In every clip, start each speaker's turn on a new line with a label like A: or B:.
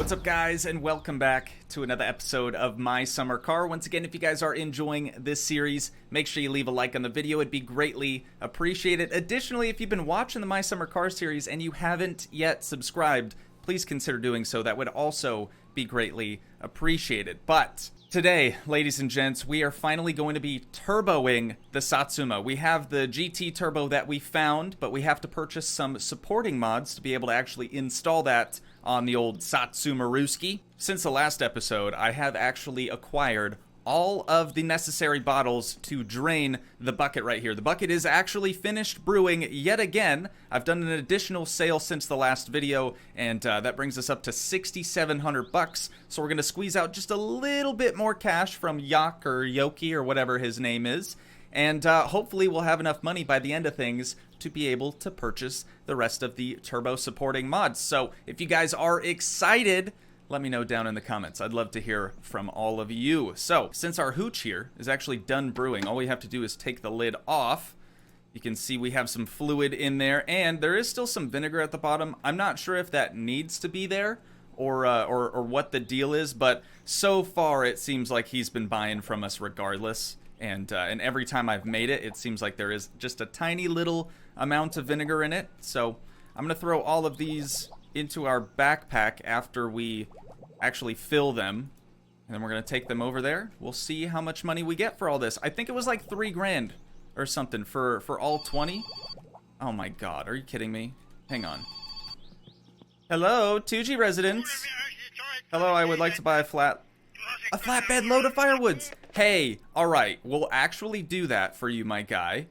A: What's up, guys, and welcome back to another episode of My Summer Car. Once again, if you guys are enjoying this series, make sure you leave a like on the video. It'd be greatly appreciated. Additionally, if you've been watching the My Summer Car series and you haven't yet subscribed, please consider doing so. That would also be greatly appreciated. But today, ladies and gents, we are finally going to be turboing the Satsuma. We have the GT Turbo that we found, but we have to purchase some supporting mods to be able to actually install that on the old Satsuma-ruski. Since the last episode, I have actually acquired all of the necessary bottles to drain the bucket right here. The bucket is actually finished brewing yet again. I've done an additional sale since the last video, and that brings us up to 6,700 bucks. So we're gonna squeeze out just a little bit more cash from Yak or Yoki or whatever his name is. And hopefully we'll have enough money by the end of things to be able to purchase the rest of the turbo supporting mods. So if you guys are excited, let me know down in the comments. I'd love to hear from all of you. So since our hooch here is actually done brewing, all we have to do is take the lid off. You can see we have some fluid in there, and there is still some vinegar at the bottom. I'm not sure if that needs to be there or what the deal is, but so far it seems like he's been buying from us regardless. And every time I've made it, it seems like there is just a tiny little amount of vinegar in it. So I'm going to throw all of these into our backpack after we actually fill them. And then we're going to take them over there. We'll see how much money we get for all this. I think it was like 3 grand or something for all 20. Oh my god, are you kidding me? Hang on. Hello, Toogii residents. Hello, I would like to buy a flatbed load of firewoods. Hey, alright, we'll actually do that for you, my guy.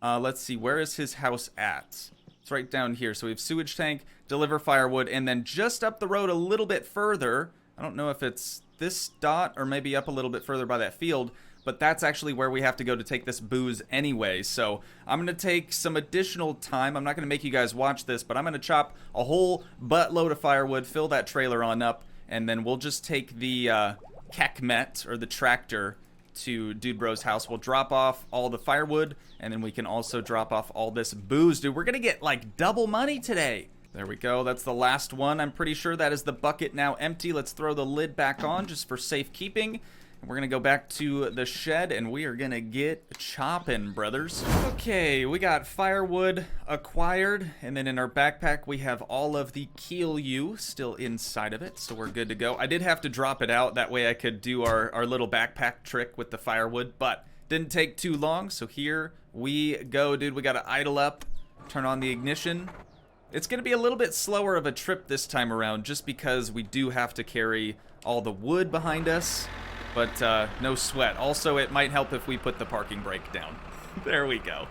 A: Let's see, where is his house at? It's right down here. So we have sewage tank, deliver firewood, and then just up the road a little bit further, I don't know if it's this dot or maybe up a little bit further by that field, but that's actually where we have to go to take this booze anyway. So I'm going to take some additional time. I'm not going to make you guys watch this, but I'm going to chop a whole buttload of firewood, fill that trailer on up, and then we'll just take the Kekmet, or the tractor, to Dude Bro's house. We'll drop off all the firewood, and then we can also drop off all this booze. Dude, we're gonna get like double money today. There we go. That's the last one. I'm pretty sure that is the bucket now empty. Let's throw the lid back on just for safekeeping. And we're gonna go back to the shed, and we are gonna get chopping, brothers. Okay, we got firewood acquired, and then in our backpack we have all of the Keel still inside of it, so we're good to go. I did have to drop it out, that way I could do our little backpack trick with the firewood, but didn't take too long, so here we go, dude. We gotta idle up, turn on the ignition. It's gonna be a little bit slower of a trip this time around, just because we do have to carry all the wood behind us. But no sweat. Also, it might help if we put the parking brake down. There we go.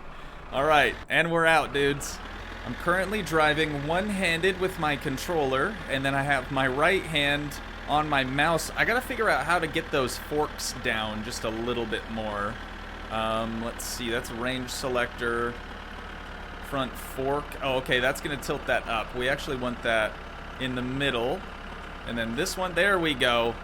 A: Alright, and we're out, dudes. I'm currently driving one-handed with my controller, and then I have my right hand on my mouse. I gotta figure out how to get those forks down just a little bit more. Let's see, that's range selector, front fork. Oh, okay, that's gonna tilt that up. We actually want that in the middle. And then this one, there we go.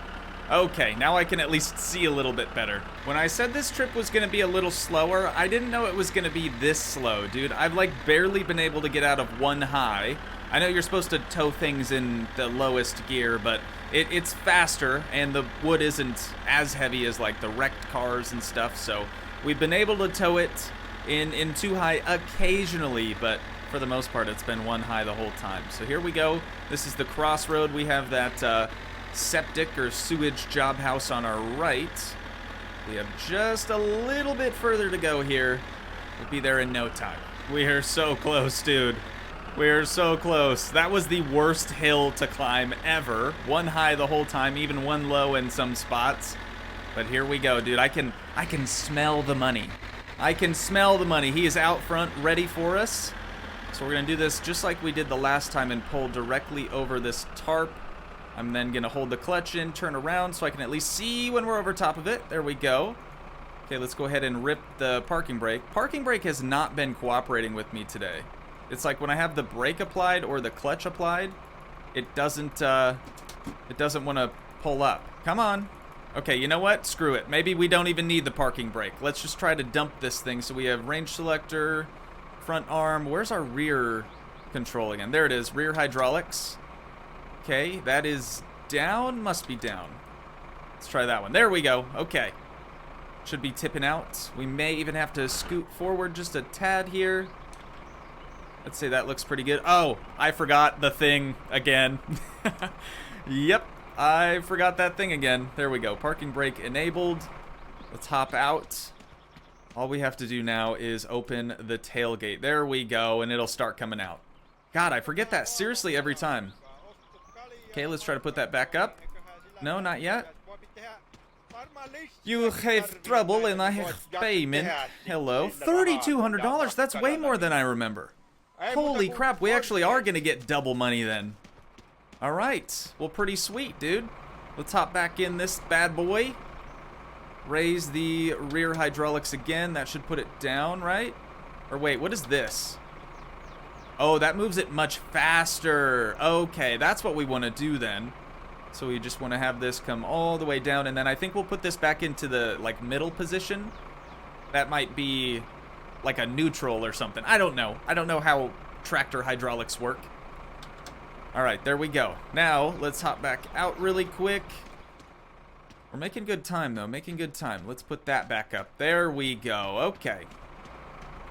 A: Okay, now I can at least see a little bit better. When I said this trip was gonna be a little slower, I didn't know it was gonna be this slow, dude. I've like barely been able to get out of one high. I know you're supposed to tow things in the lowest gear, but it's faster, and the wood isn't as heavy as like the wrecked cars and stuff, so we've been able to tow it in 2 high occasionally, but for the most part it's been 1 high the whole time. So here we go. This is the crossroad. We have that septic or sewage job house on our right. We have just a little bit further to go here. We'll be there in no time. We are so close, dude. We are so close. That was the worst hill to climb ever. 1 high the whole time, even 1 low in some spots. But here we go, dude. I can smell the money. I can smell the money. He is out front ready for us. So we're gonna do this just like we did the last time and pull directly over this tarp. I'm then gonna hold the clutch in, turn around so I can at least see when we're over top of it. There we go. Okay, let's go ahead and rip the parking brake. Parking brake has not been cooperating with me today. It's like when I have the brake applied or the clutch applied, it doesn't want to pull up. Come on. Okay, you know what? Screw it. Maybe we don't even need the parking brake. Let's just try to dump this thing. So we have range selector, front arm. Where's our rear control again? There it is. Rear hydraulics. Okay, that is down? Must be down. Let's try that one. There we go. Okay. Should be tipping out. We may even have to scoot forward just a tad here. Let's say that looks pretty good. Oh, I forgot the thing again. Yep, I forgot that thing again. There we go. Parking brake enabled. Let's hop out. All we have to do now is open the tailgate. There we go, and it'll start coming out. God, I forget that seriously every time. Okay, let's try to put that back up. No, not yet. You have trouble and I have payment. Hello. $3,200. That's way more than I remember. Holy crap, we actually are going to get double money then. All right. Well, pretty sweet, dude. Let's hop back in this bad boy. Raise the rear hydraulics again. That should put it down, right? Or wait, what is this? Oh, that moves it much faster. Okay, that's what we want to do then. So we just want to have this come all the way down, and then I think we'll put this back into the like middle position. That might be like a neutral or something. I don't know. I don't know how tractor hydraulics work. All right, there we go. Now let's hop back out really quick. We're making good time though, making good time. Let's put that back up. There we go. Okay.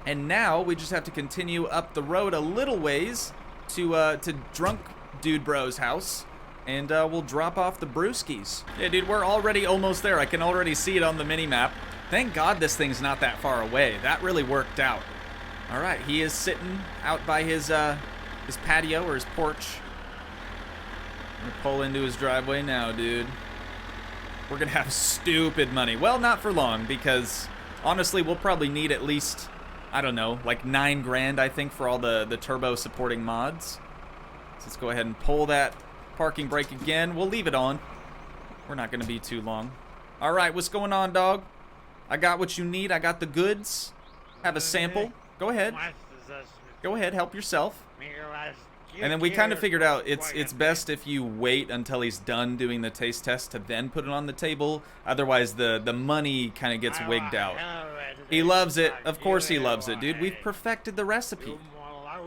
A: And now we just have to continue up the road a little ways to Drunk Dude Bro's house. And we'll drop off the brewskis. Yeah, dude, we're already almost there. I can already see it on the mini-map. Thank God this thing's not that far away. That really worked out. All right, he is sitting out by his patio or his porch. I'm gonna pull into his driveway now, dude. We're gonna have stupid money. Well, not for long, because honestly, we'll probably need at least, I don't know, like 9 grand, I think, for all the turbo supporting mods. So let's go ahead and pull that parking brake again. We'll leave it on. We're not going to be too long. All right, what's going on, dog? I got what you need. I got the goods. Have a sample. Go ahead. Go ahead, help yourself. And then we kind of figured out it's best if you wait until he's done doing the taste test to then put it on the table. Otherwise, the money kind of gets wigged out. He loves it. Of course he loves it, dude. We've perfected the recipe.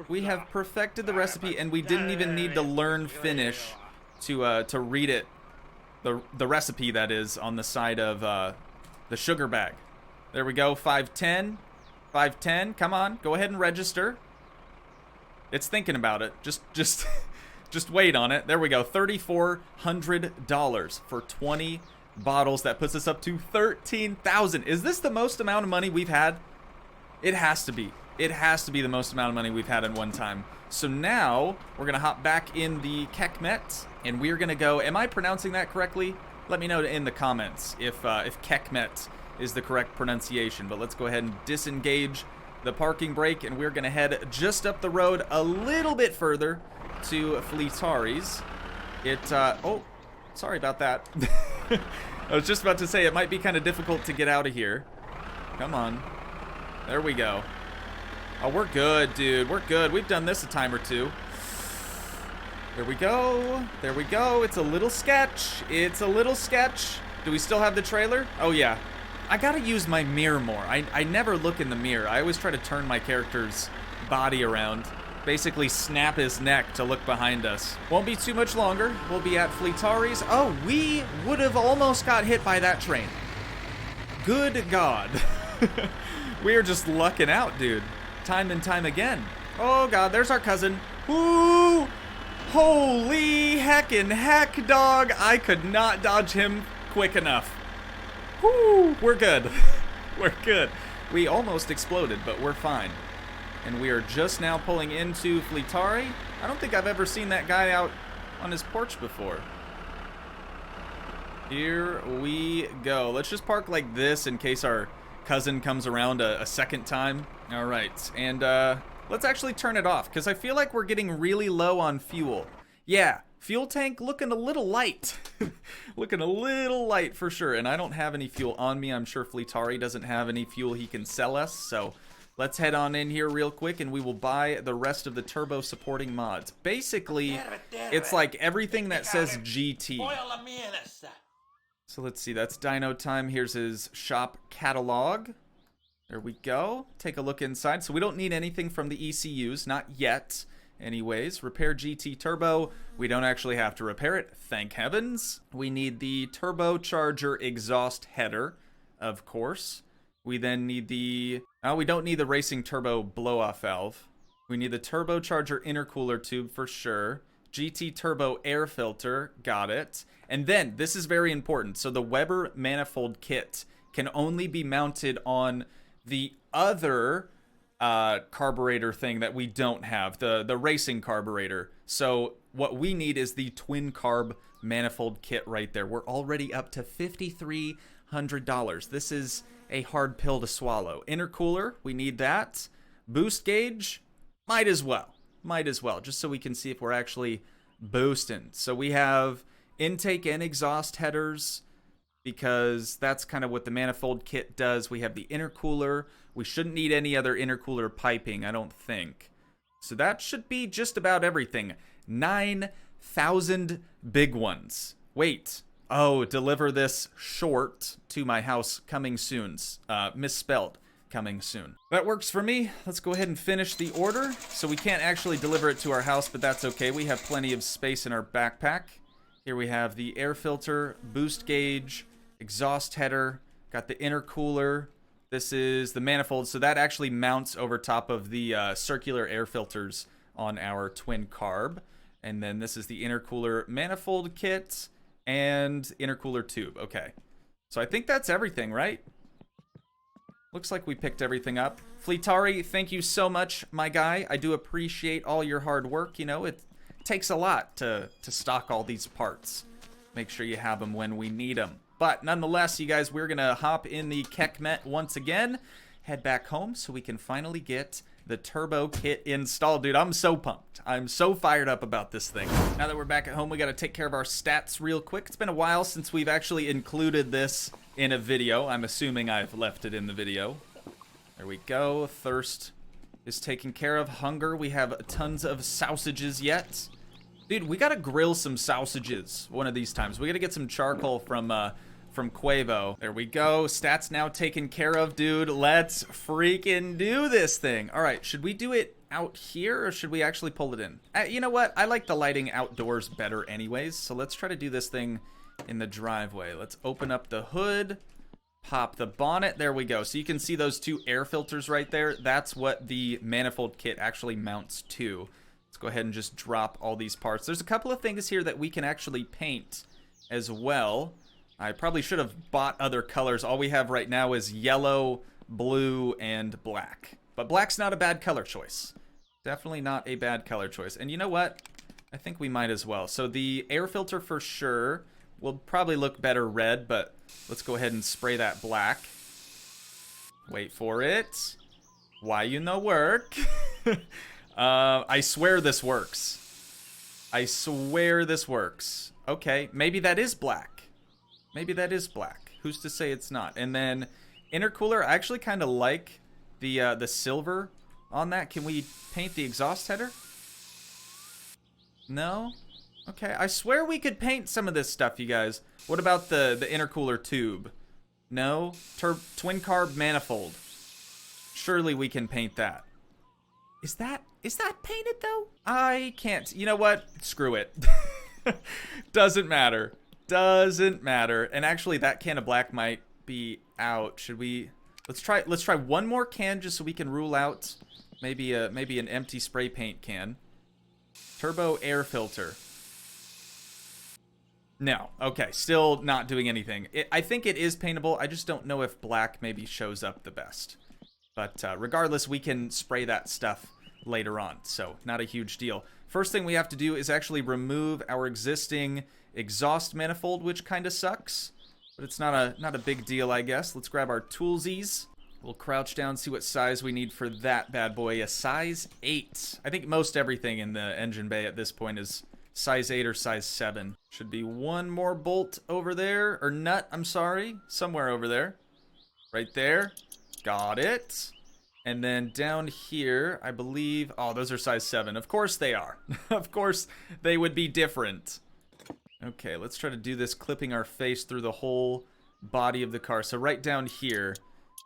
A: We have perfected the recipe, and we didn't even need to learn Finnish to read it, the recipe that is on the side of the sugar bag. There we go. 510, 510. Come on, go ahead and register. It's thinking about it. Just wait on it. There we go. $3,400 for 20 bottles. That puts us up to 13,000. Is this the most amount of money we've had? It has to be. It has to be the most amount of money we've had in one time. So now we're gonna hop back in the Kekmet, and we're gonna go. Am I pronouncing that correctly? Let me know in the comments if Kekmet is the correct pronunciation. But let's go ahead and disengage the parking brake, and we're gonna head just up the road a little bit further to Fleetari's. Oh, sorry about that. I was just about to say it might be kind of difficult to get out of here. Come on. There we go. Oh, we're good, dude. We're good. We've done this a time or two. There we go. There we go. It's a little sketch. It's a little sketch. Do we still have the trailer? Oh, yeah. I gotta use my mirror more. I never look in the mirror. I always try to turn my character's body around. Basically snap his neck to look behind us. Won't be too much longer. We'll be at Fleetari's. Oh, we would have almost got hit by that train. Good God. We are just lucking out, dude. Time and time again. Oh God, there's our cousin. Ooh, holy heckin' heck, dog. I could not dodge him quick enough. Woo, we're good. We're good. We almost exploded, but we're fine. And we are just now pulling into Fleetari. I don't think I've ever seen that guy out on his porch before. Here we go. Let's just park like this in case our cousin comes around a second time. All right, and let's actually turn it off because I feel like we're getting really low on fuel. Yeah, fuel tank looking a little light. Looking a little light for sure, and I don't have any fuel on me. I'm sure Fleetari doesn't have any fuel he can sell us, so let's head on in here real quick and we will buy the rest of the turbo supporting mods. Basically, it's like everything that says GT. So let's see, that's Dyno Time. Here's his shop catalog. There we go. Take a look inside. So we don't need anything from the ECUs, not yet. anyways. Repair GT turbo. We don't actually have to repair it, thank heavens. We need the turbocharger exhaust header, of course. We then need the... Oh, we don't need the racing turbo blow-off valve. We need the turbocharger intercooler tube for sure. GT turbo air filter, got it. And then, this is very important. So the Weber manifold kit can only be mounted on the other carburetor thing that we don't have, the racing carburetor. So what we need is the twin carb manifold kit right there. We're already up to $5,300. This is a hard pill to swallow. Intercooler, we need that. Boost gauge, might as well, just so we can see if we're actually boosting. So we have intake and exhaust headers, because that's kind of what the manifold kit does. We have the intercooler. We shouldn't need any other intercooler piping, I don't think. So that should be just about everything. 9,000 big ones. Wait. Oh, deliver this short to my house coming soon. Misspelled. Coming soon. That works for me. Let's go ahead and finish the order. So we can't actually deliver it to our house, but that's okay. We have plenty of space in our backpack. Here we have the air filter, boost gauge, exhaust header, got the intercooler. This is the manifold, so that actually mounts over top of the circular air filters on our twin carb. And then this is the intercooler manifold kit and intercooler tube. Okay, so I think that's everything, right? Looks like we picked everything up. Fleetari, thank you so much, my guy. I do appreciate all your hard work. You know, it takes a lot to stock all these parts. Make sure you have them when we need them. But nonetheless, you guys, we're going to hop in the Kekmet once again, head back home so we can finally get the turbo kit installed. Dude, I'm so pumped. I'm so fired up about this thing. Now that we're back at home, we got to take care of our stats real quick. It's been a while since we've actually included this in a video. I'm assuming I've left it in the video. There we go. Thirst is taken care of. Hunger, we have tons of sausages yet. Dude, we gotta grill some sausages one of these times. We gotta get some charcoal from Quavo. There we go. Stats now taken care of, dude. Let's freaking do this thing. All right, should we do it out here or should we actually pull it in? You know what? I like the lighting outdoors better anyways, so let's try to do this thing in the driveway. Let's open up the hood, pop the bonnet. There we go. So you can see those two air filters right there. That's what the manifold kit actually mounts to. Let's go ahead and just drop all these parts. There's a couple of things here that we can actually paint as well. I probably should have bought other colors. All we have right now is yellow, blue, and black. But black's not a bad color choice. Definitely not a bad color choice. And you know what? I think we might as well. So the air filter for sure will probably look better red, but let's go ahead and spray that black. Wait for it. Why you no work? I swear this works. I swear this works. Okay, maybe that is black. Maybe that is black. Who's to say it's not? And then intercooler, I actually kind of like the silver on that. Can we paint the exhaust header? No? Okay, I swear we could paint some of this stuff, you guys. What about the intercooler tube? No? Twin carb manifold. Surely we can paint that. Is that painted though? I can't. You know what? Screw it. Doesn't matter. Doesn't matter. And actually that can of black might be out. Should we let's try one more can just so we can rule out maybe an empty spray paint can. Turbo air filter. No. Okay, still not doing anything. I think it is paintable. I just don't know if black maybe shows up the best. But regardless, we can spray that stuff later on, so not a huge deal. First thing we have to do is actually remove our existing exhaust manifold, which kind of sucks, but it's not a big deal, I guess. Let's grab our toolsies. We'll crouch down, see what size we need for that bad boy. A size 8. I think most everything in the engine bay at this point is size 8 or size 7. Should be one more bolt over there, or nut, I'm sorry, somewhere over there. Right there. Got it. And then down here, I believe... Oh, those are size 7. Of course they are. Of course they would be different. Okay, let's try to do this clipping our face through the whole body of the car. So right down here,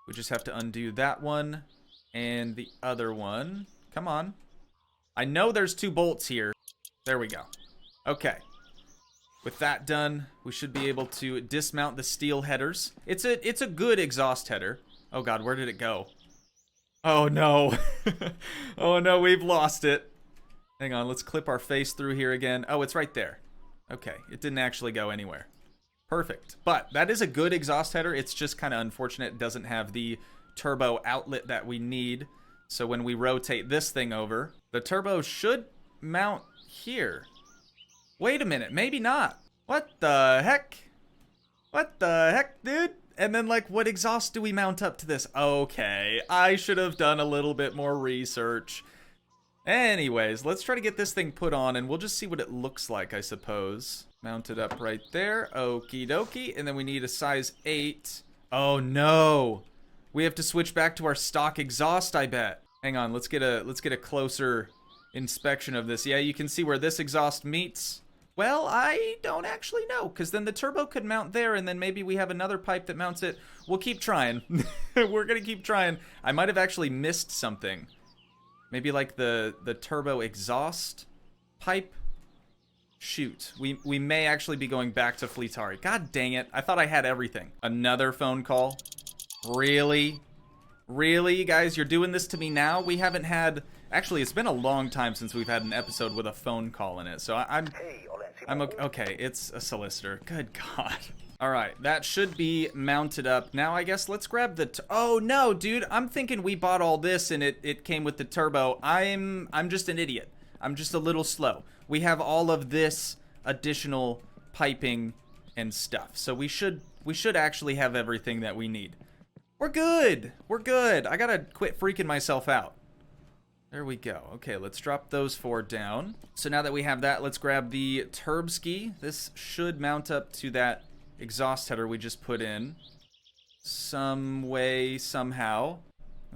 A: we just have to undo that one and the other one. Come on. I know there's 2 bolts here. There we go. Okay. With that done, we should be able to dismount the steel headers. It's a good exhaust header. Oh god, where did it go? Oh no. Oh no, we've lost it. Hang on, let's clip our face through here again. Oh, it's right there. Okay, it didn't actually go anywhere. Perfect. But that is a good exhaust header. It's just kind of unfortunate it doesn't have the turbo outlet that we need. So when we rotate this thing over, the turbo should mount here. Wait a minute, maybe not. What the heck? What the heck, dude? And then, like, what exhaust do we mount up to this? Okay, I should have done a little bit more research. Anyways, let's try to get this thing put on, and we'll just see what it looks like, I suppose. Mount it up right there. Okie dokie. And then we need a size 8. Oh, no. We have to switch back to our stock exhaust, I bet. Hang on, let's get a closer inspection of this. Yeah, you can see where this exhaust meets. Well, I don't actually know, because then the turbo could mount there, and then maybe we have another pipe that mounts it. We'll keep trying. We're going to keep trying. I might have actually missed something. Maybe like the turbo exhaust pipe? Shoot. We may actually be going back to Fleetari. God dang it. I thought I had everything. Another phone call? Really? Really, you guys? You're doing this to me now? We haven't had... Actually, it's been a long time since we've had an episode with a phone call in it, so I'm okay. It's a solicitor. Good God. All right, that should be mounted up. Now, I guess let's grab the... Oh, no, dude. I'm thinking we bought all this and it came with the turbo. I'm just an idiot. I'm just a little slow. We have all of this additional piping and stuff, so we should actually have everything that we need. We're good. We're good. I gotta quit freaking myself out. There we go. Okay, let's drop those 4 down. So now that we have that, let's grab the Turbski. This should mount up to that exhaust header we just put in. Some way, somehow.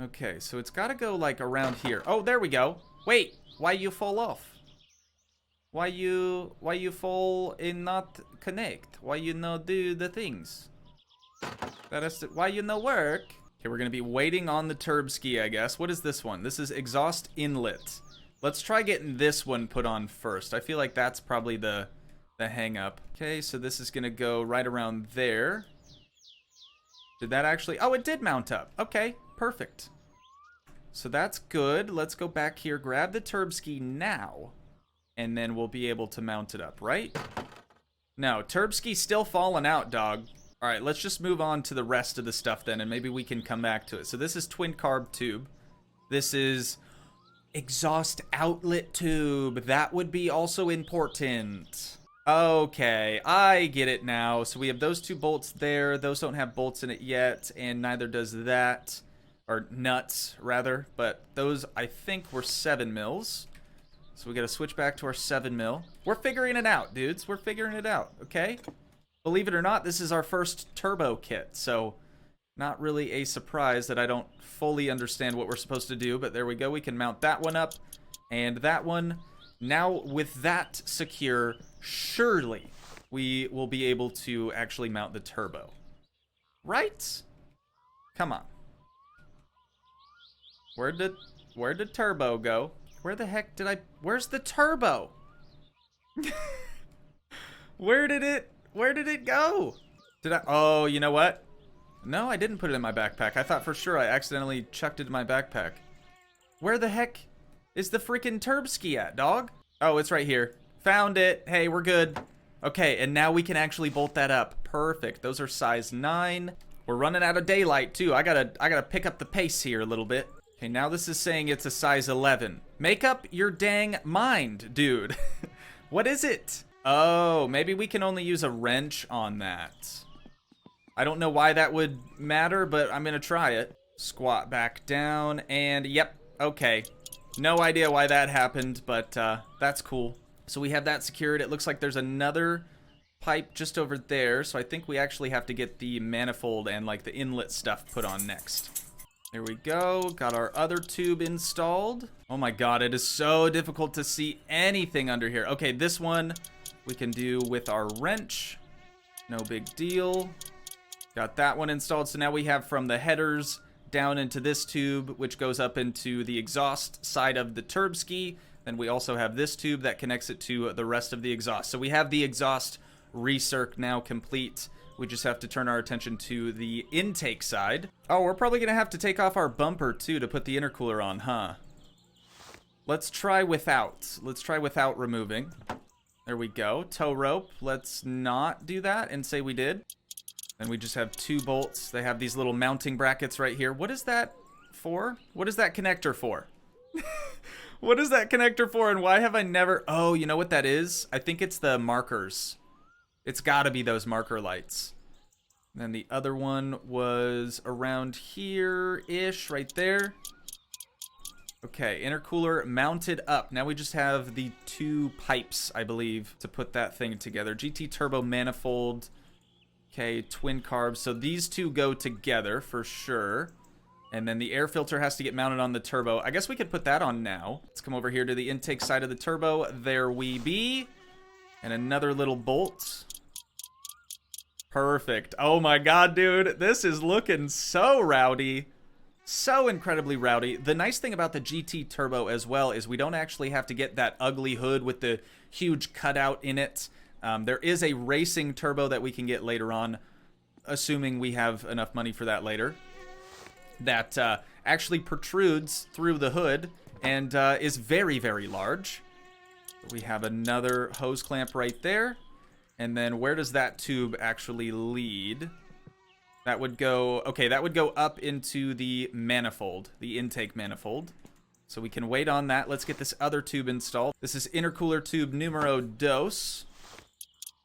A: Okay, so it's got to go like around here. Oh, there we go. Wait, why you fall off? Why you fall and not connect? Why you no do the things? That is why you no work? Okay, we're going to be waiting on the Turbski, I guess. What is this one? This is exhaust inlet. Let's try getting this one put on first. I feel like that's probably the hang up. Okay, so this is going to go right around there. Did that actually... Oh, it did mount up. Okay, perfect. So that's good. Let's go back here, grab the Turbski now, and then we'll be able to mount it up, right? No, Turbski's still falling out, dog. All right, let's just move on to the rest of the stuff then, and maybe we can come back to it. So this is twin carb tube. This is exhaust outlet tube. That would be also important. Okay, I get it now. So we have those 2 bolts there. Those don't have bolts in it yet, and neither does that. Or nuts, rather. But those, I think, were 7 mils. So we got to switch back to our 7 mil. We're figuring it out, dudes. We're figuring it out, okay? Believe it or not, this is our first turbo kit, so not really a surprise that I don't fully understand what we're supposed to do, but there we go. We can mount that one up and that one. Now, with that secure, surely we will be able to actually mount the turbo. Right? Come on. Where'd the turbo go? Where the heck did I... Where's the turbo? Where did it go? Did I... Oh, you know what? No, I didn't put it in my backpack. I thought for sure I accidentally chucked it in my backpack. Where the heck is the freaking Turbski at, dog? Oh, it's right here. Found it. Hey, we're good. Okay, and now we can actually bolt that up. Perfect. Those are size 9. We're running out of daylight, too. I gotta pick up the pace here a little bit. Okay, now this is saying it's a size 11. Make up your dang mind, dude. What is it? Oh, maybe we can only use a wrench on that. I don't know why that would matter, but I'm gonna try it. Squat back down, and yep, okay. No idea why that happened, but that's cool. So we have that secured. It looks like there's another pipe just over there, so I think we actually have to get the manifold and like the inlet stuff put on next. There we go. Got our other tube installed. Oh my god, it is so difficult to see anything under here. Okay, this one we can do with our wrench. No big deal. Got that one installed. So now we have from the headers down into this tube, which goes up into the exhaust side of the Turbski. And we also have this tube that connects it to the rest of the exhaust. So we have the exhaust recirc now complete. We just have to turn our attention to the intake side. Oh, we're probably gonna have to take off our bumper too to put the intercooler on, huh? Let's try without. Let's try without removing. There we go. Tow rope. Let's not do that and say we did. And we just have 2 bolts. They have these little mounting brackets right here. What is that for? What is that connector for? What is that connector for, and why have I never... Oh, you know what that is? I think it's the markers. It's gotta be those marker lights. And then the other one was around here-ish, right there. Okay, intercooler mounted up. Now we just have the 2 pipes, I believe, to put that thing together. GT turbo manifold. Okay, twin carbs. So these 2 go together for sure. And then the air filter has to get mounted on the turbo. I guess we could put that on now. Let's come over here to the intake side of the turbo. There we be. And another little bolt. Perfect. Oh my god, dude. This is looking so rowdy. So incredibly rowdy. The nice thing about the GT Turbo as well is we don't actually have to get that ugly hood with the huge cutout in it. There is a racing turbo that we can get later on, assuming we have enough money for that later, that actually protrudes through the hood and is very, very large. We have another hose clamp right there. And then where does that tube actually lead? That would go, okay, that would go up into the manifold, the intake manifold. So we can wait on that. Let's get this other tube installed. This is intercooler tube numero dos.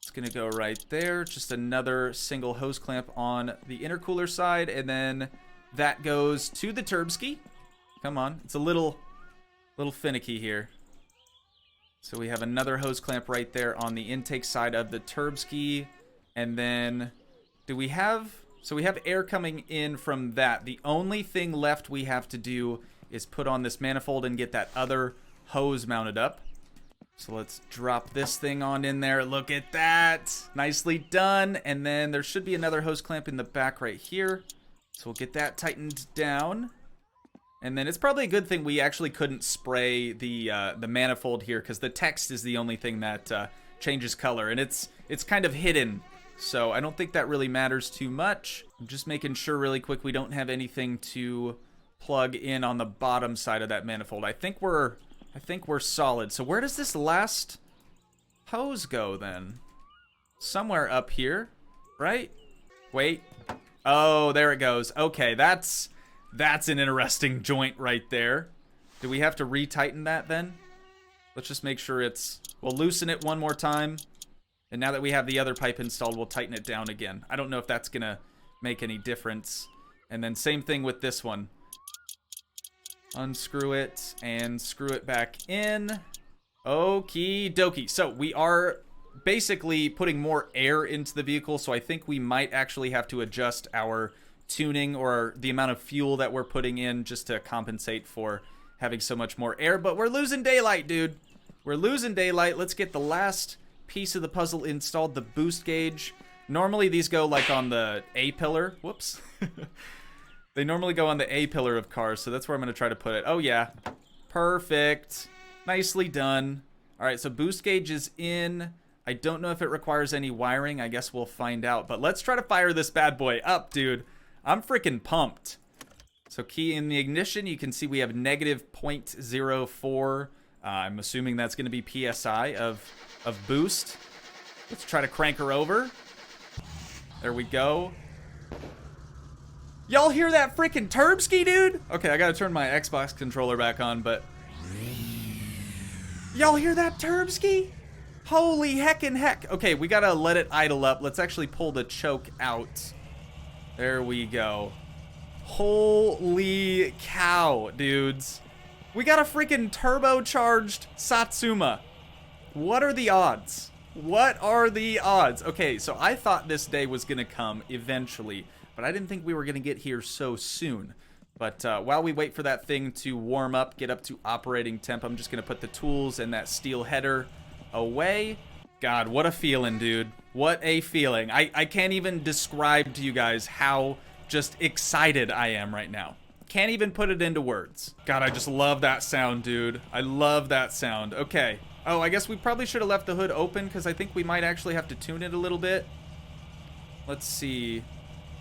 A: It's gonna go right there. Just another single hose clamp on the intercooler side, and then that goes to the turbski. Come on, it's a little finicky here. So we have another hose clamp right there on the intake side of the turbski, and then do we have? So we have air coming in from that. The only thing left we have to do is put on this manifold and get that other hose mounted up. So let's drop this thing on in there. Look at that. Nicely done. And then there should be another hose clamp in the back right here. So we'll get that tightened down. And then it's probably a good thing we actually couldn't spray the manifold here, because the text is the only thing that changes color. And it's kind of hidden. So I don't think that really matters too much. I'm just making sure really quick we don't have anything to plug in on the bottom side of that manifold. I think we're solid. So where does this last hose go then? Somewhere up here, right? Wait. Oh, there it goes. Okay, that's an interesting joint right there. Do we have to retighten that then? Let's just make sure we'll loosen it one more time. And now that we have the other pipe installed, we'll tighten it down again. I don't know if that's gonna make any difference. And then same thing with this one. Unscrew it and screw it back in. Okie dokie. So we are basically putting more air into the vehicle, so I think we might actually have to adjust our tuning or the amount of fuel that we're putting in just to compensate for having so much more air. But we're losing daylight, dude. We're losing daylight. Let's get the last piece of the puzzle installed, the boost gauge. Normally these go like on the A-pillar. Whoops. They normally go on the A-pillar of cars, so that's where I'm going to try to put it. Oh, yeah. Perfect. Nicely done. All right, so boost gauge is in. I don't know if it requires any wiring. I guess we'll find out. But let's try to fire this bad boy up, dude. I'm freaking pumped. So key in the ignition. You can see we have negative 0.04. I'm assuming that's going to be PSI of boost. Let's try to crank her over. There we go. Y'all hear that freaking turbski, dude? Okay, I gotta turn my Xbox controller back on, but... Y'all hear that turbski? Holy heckin' heck. Okay, we gotta let it idle up. Let's actually pull the choke out. There we go. Holy cow, dudes. We got a freaking turbocharged Satsuma. What are the odds? What are the odds? Okay, so I thought this day was gonna come eventually, but I didn't think we were going to get here so soon. But while we wait for that thing to warm up, get up to operating temp, I'm just going to put the tools and that steel header away. God, what a feeling, dude. What a feeling. I can't even describe to you guys how just excited I am right now. Can't even put it into words. God, I just love that sound, dude. I love that sound. Okay. Oh, I guess we probably should have left the hood open because I think we might actually have to tune it a little bit. Let's see.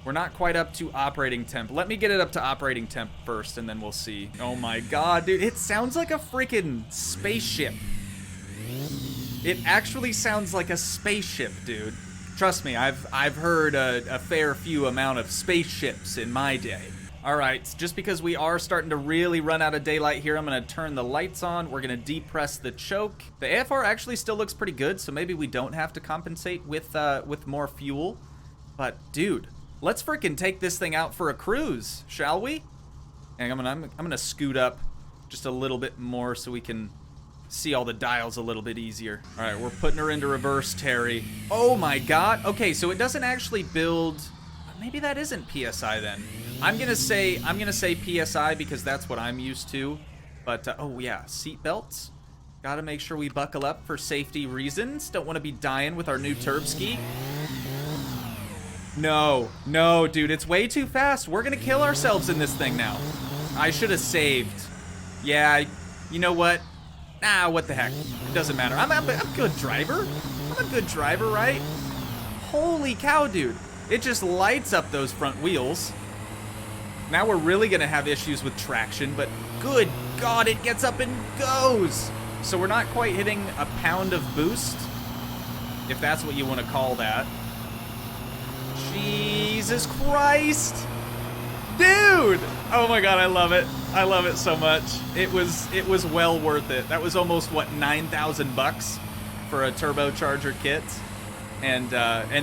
A: We're not quite up to operating temp. Let me get it up to operating temp first, and then we'll see. Oh my god, dude. It sounds like a freaking spaceship. It actually sounds like a spaceship, dude. Trust me, I've heard a fair few amount of spaceships in my day. All right, just because we are starting to really run out of daylight here, I'm gonna turn the lights on. We're gonna depress the choke. The AFR actually still looks pretty good, so maybe we don't have to compensate with more fuel. But dude, let's freaking take this thing out for a cruise, shall we? And I'm gonna scoot up just a little bit more so we can see all the dials a little bit easier. All right, we're putting her into reverse, Terry. Oh my god. Okay, so it doesn't actually build. Maybe that isn't PSI then. I'm gonna say PSI because that's what I'm used to. But oh yeah, seat belts. Gotta make sure we buckle up for safety reasons. Don't want to be dying with our new turb ski. No, no, dude, it's way too fast. We're gonna kill ourselves in this thing now. I should have saved. Yeah, you know what? Nah, what the heck? It doesn't matter. I'm a good driver. I'm a good driver, right? Holy cow, dude. It just lights up those front wheels. Now we're really gonna have issues with traction, but good God, it gets up and goes. So we're not quite hitting a pound of boost, if that's what you want to call that. Jesus Christ. Dude! Oh my god, I love it. I love it so much. It was well worth it. That was almost, what, 9,000 bucks for a turbocharger kit. And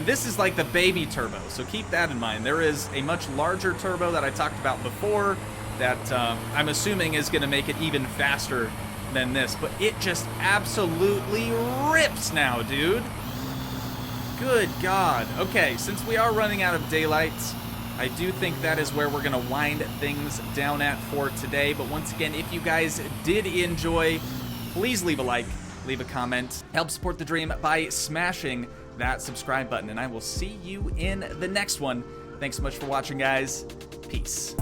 A: this is like the baby turbo, so keep that in mind. There is a much larger turbo that I talked about before that I'm assuming is going to make it even faster than this, but it just absolutely rips now, dude. Good God. Okay, since we are running out of daylight, I do think that is where we're going to wind things down at for today. But once again, if you guys did enjoy, please leave a like, leave a comment, help support the dream by smashing that subscribe button, and I will see you in the next one. Thanks so much for watching, guys. Peace.